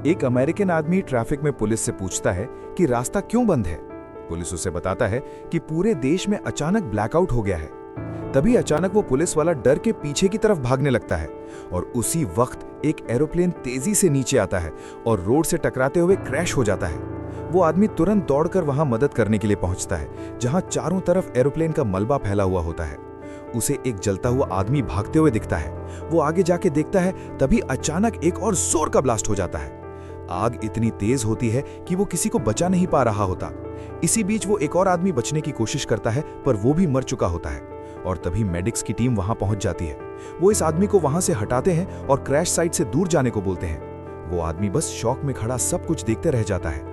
एक अमेरिकन आदमी ट्रैफिक में पुलिस से पूछता है कि रास्ता क्यों बंद है। पुलिस उसे बताता है कि पूरे देश में अचानक ब्लैकआउट हो गया है। तभी अचानक वो पुलिस वाला डर के पीछे की तरफ भागने लगता है और उसी वक्त एक एरोप्लेन तेजी से नीचे आता है और रोड से टकराते हुए क्रैश हो जाता है। वो आदमी तुरंत दौड़कर वहां मदद करने के लिए पहुंचता है, जहां चारों तरफ एरोप्लेन का मलबा फैला हुआ होता है। उसे एक जलता हुआ आदमी भागते हुए दिखता है। वो आगे जाके देखता है, तभी अचानक एक और जोर का ब्लास्ट हो जाता है। आग इतनी तेज होती है कि वो किसी को बचा नहीं पा रहा होता। इसी बीच वो एक और आदमी बचने की कोशिश करता है, पर वो भी मर चुका होता है। और तभी मेडिक्स की टीम वहां पहुंच जाती है। वो इस आदमी को वहां से हटाते हैं और क्रैश साइट से दूर जाने को बोलते हैं। वो आदमी बस शॉक में खड़ा सब कुछ देखते रह जाता है।